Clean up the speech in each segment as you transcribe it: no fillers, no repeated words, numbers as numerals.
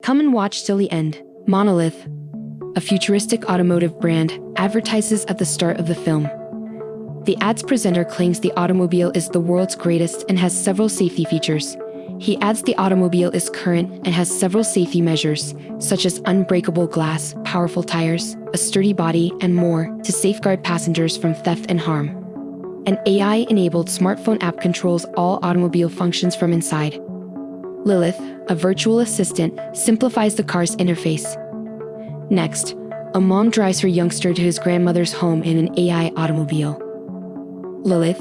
Come and watch till the end. Monolith, a futuristic automotive brand, advertises at the start of the film. The ad's presenter claims the automobile is the world's greatest and has several safety features. He adds the automobile is current and has several safety measures, such as unbreakable glass, powerful tires, a sturdy body, and more, to safeguard passengers from theft and harm. An AI-enabled smartphone app controls all automobile functions from inside. Lilith, a virtual assistant, simplifies the car's interface. Next, a mom drives her youngster to his grandmother's home in an AI automobile. Lilith,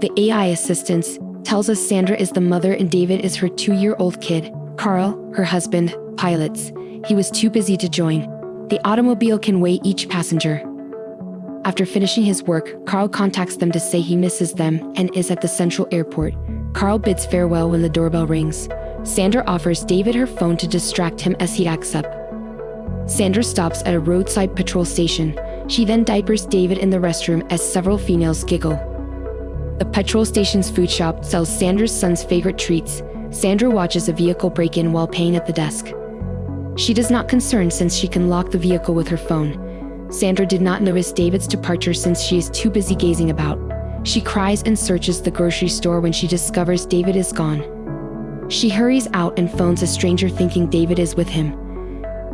the AI assistant, tells us Sandra is the mother and David is her 2-year-old kid. Carl, her husband, pilots. He was too busy to join. The automobile can weigh each passenger. After finishing his work, Carl contacts them to say he misses them and is at the central airport. Carl bids farewell when the doorbell rings. Sandra offers David her phone to distract him as he acts up. Sandra stops at a roadside patrol station. She then diapers David in the restroom as several females giggle. The petrol station's food shop sells Sandra's son's favorite treats. Sandra watches a vehicle break in while paying at the desk. She does not concern since she can lock the vehicle with her phone. Sandra did not notice David's departure since she is too busy gazing about. She cries and searches the grocery store when she discovers David is gone. She hurries out and phones a stranger thinking David is with him.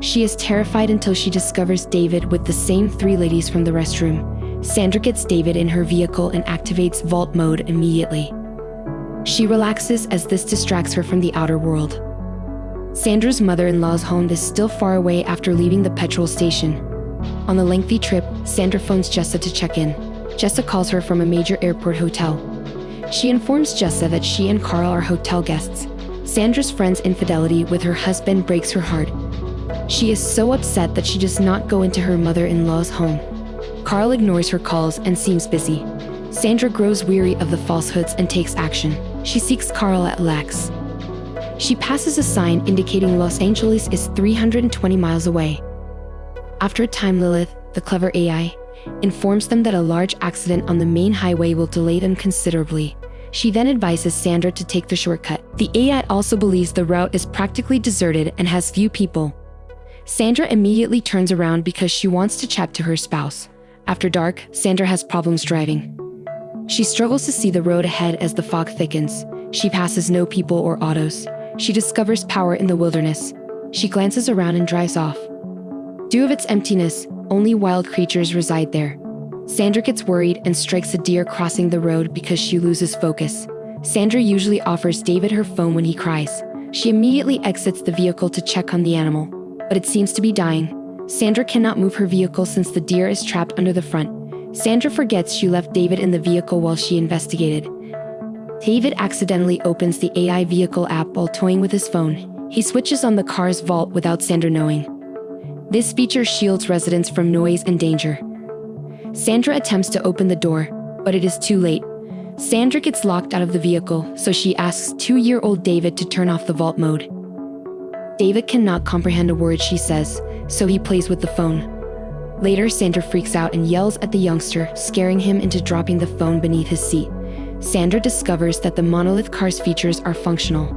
She is terrified until she discovers David with the same 3 ladies from the restroom. Sandra gets David in her vehicle and activates vault mode immediately. She relaxes as this distracts her from the outer world. Sandra's mother-in-law's home is still far away after leaving the petrol station. On the lengthy trip, Sandra phones Jessa to check in. Jessa calls her from a major airport hotel. She informs Jessa that she and Carl are hotel guests. Sandra's friend's infidelity with her husband breaks her heart. She is so upset that she does not go into her mother-in-law's home. Carl ignores her calls and seems busy. Sandra grows weary of the falsehoods and takes action. She seeks Carl at Lex. She passes a sign indicating Los Angeles is 320 miles away. After a time, Lilith, the clever AI, informs them that a large accident on the main highway will delay them considerably. She then advises Sandra to take the shortcut. The AI also believes the route is practically deserted and has few people. Sandra immediately turns around because she wants to chat to her spouse. After dark, Sandra has problems driving. She struggles to see the road ahead as the fog thickens. She passes no people or autos. She discovers power in the wilderness. She glances around and drives off. Due to its emptiness, only wild creatures reside there. Sandra gets worried and strikes a deer crossing the road because she loses focus. Sandra usually offers David her phone when he cries. She immediately exits the vehicle to check on the animal, but it seems to be dying. Sandra cannot move her vehicle since the deer is trapped under the front. Sandra forgets she left David in the vehicle while she investigated. David accidentally opens the AI vehicle app while toying with his phone. He switches on the car's vault without Sandra knowing. This feature shields residents from noise and danger. Sandra attempts to open the door, but it is too late. Sandra gets locked out of the vehicle, so she asks 2-year-old David to turn off the vault mode. David cannot comprehend a word she says, so he plays with the phone. Later, Sandra freaks out and yells at the youngster, scaring him into dropping the phone beneath his seat. Sandra discovers that the Monolith car's features are functional.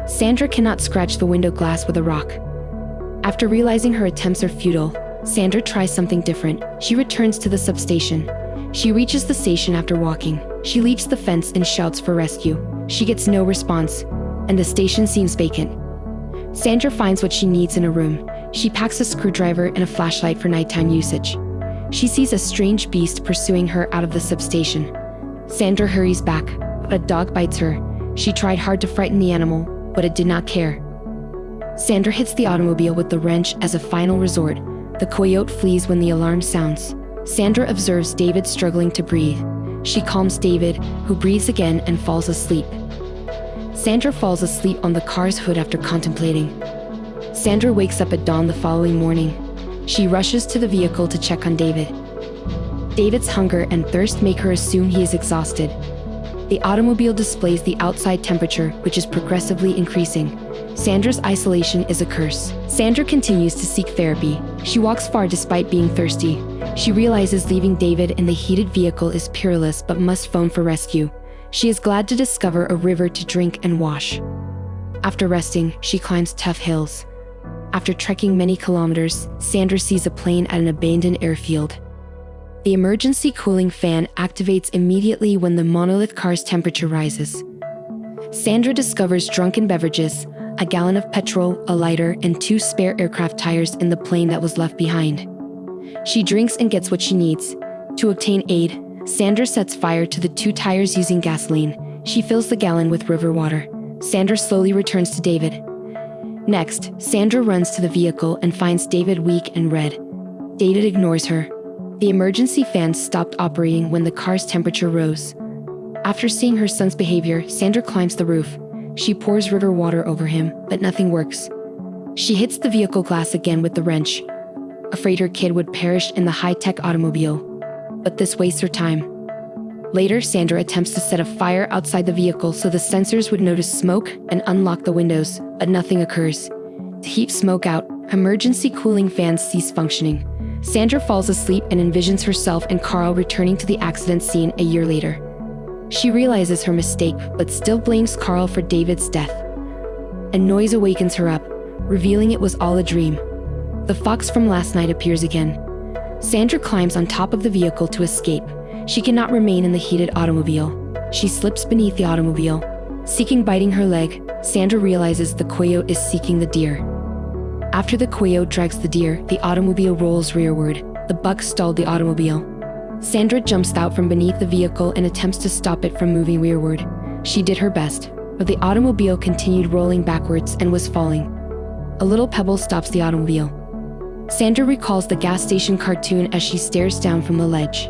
Sandra cannot scratch the window glass with a rock. After realizing her attempts are futile, Sandra tries something different. She returns to the substation. She reaches the station after walking. She leaps the fence and shouts for rescue. She gets no response, and the station seems vacant. Sandra finds what she needs in a room. She packs a screwdriver and a flashlight for nighttime usage. She sees a strange beast pursuing her out of the substation. Sandra hurries back, but a dog bites her. She tried hard to frighten the animal, but it did not care. Sandra hits the automobile with the wrench as a final resort. The coyote flees when the alarm sounds. Sandra observes David struggling to breathe. She calms David, who breathes again and falls asleep. Sandra falls asleep on the car's hood after contemplating. Sandra wakes up at dawn the following morning. She rushes to the vehicle to check on David. David's hunger and thirst make her assume he is exhausted. The automobile displays the outside temperature, which is progressively increasing. Sandra's isolation is a curse. Sandra continues to seek therapy. She walks far despite being thirsty. She realizes leaving David in the heated vehicle is perilous but must phone for rescue. She is glad to discover a river to drink and wash. After resting, she climbs tough hills. After trekking many kilometers, Sandra sees a plane at an abandoned airfield. The emergency cooling fan activates immediately when the Monolith car's temperature rises. Sandra discovers drunken beverages, a gallon of petrol, a lighter, and 2 spare aircraft tires in the plane that was left behind. She drinks and gets what she needs. To obtain aid, Sandra sets fire to the 2 tires using gasoline. She fills the gallon with river water. Sandra slowly returns to David. Next, Sandra runs to the vehicle and finds David weak and red. David ignores her. The emergency fans stopped operating when the car's temperature rose. After seeing her son's behavior, Sandra climbs the roof. She pours river water over him, but nothing works. She hits the vehicle glass again with the wrench, afraid her kid would perish in the high-tech automobile. But this wastes her time. Later, Sandra attempts to set a fire outside the vehicle so the sensors would notice smoke and unlock the windows, but nothing occurs. To keep smoke out, emergency cooling fans cease functioning. Sandra falls asleep and envisions herself and Carl returning to the accident scene a year later. She realizes her mistake, but still blames Carl for David's death. A noise awakens her up, revealing it was all a dream. The fox from last night appears again. Sandra climbs on top of the vehicle to escape. She cannot remain in the heated automobile. She slips beneath the automobile. Seeking biting her leg, Sandra realizes the coyote is seeking the deer. After the coyote drags the deer, the automobile rolls rearward. The buck stalled the automobile. Sandra jumps out from beneath the vehicle and attempts to stop it from moving rearward. She did her best, but the automobile continued rolling backwards and was falling. A little pebble stops the automobile. Sandra recalls the gas station cartoon as she stares down from the ledge.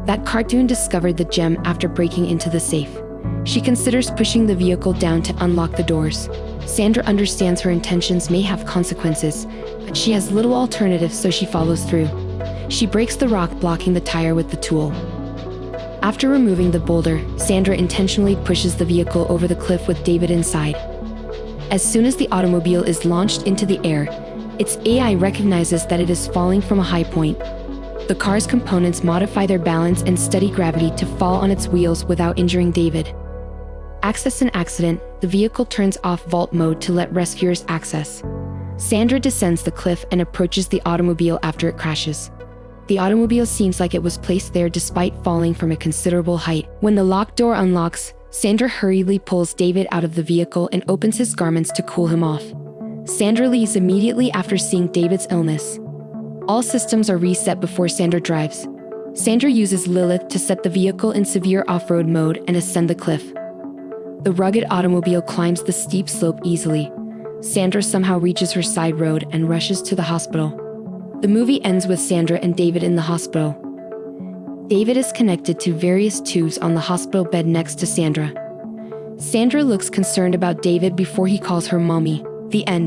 That cartoon discovered the gem after breaking into the safe. She considers pushing the vehicle down to unlock the doors. Sandra understands her intentions may have consequences, but she has little alternative, so she follows through. She breaks the rock blocking the tire with the tool. After removing the boulder, Sandra intentionally pushes the vehicle over the cliff with David inside. As soon as the automobile is launched into the air, its AI recognizes that it is falling from a high point. The car's components modify their balance and steady gravity to fall on its wheels without injuring David. Access an accident, the vehicle turns off vault mode to let rescuers access. Sandra descends the cliff and approaches the automobile after it crashes. The automobile seems like it was placed there despite falling from a considerable height. When the locked door unlocks, Sandra hurriedly pulls David out of the vehicle and opens his garments to cool him off. Sandra leaves immediately after seeing David's illness. All systems are reset before Sandra drives. Sandra uses Lilith to set the vehicle in severe off-road mode and ascend the cliff. The rugged automobile climbs the steep slope easily. Sandra somehow reaches her side road and rushes to the hospital. The movie ends with Sandra and David in the hospital. David is connected to various tubes on the hospital bed next to Sandra. Sandra looks concerned about David before he calls her mommy. The end.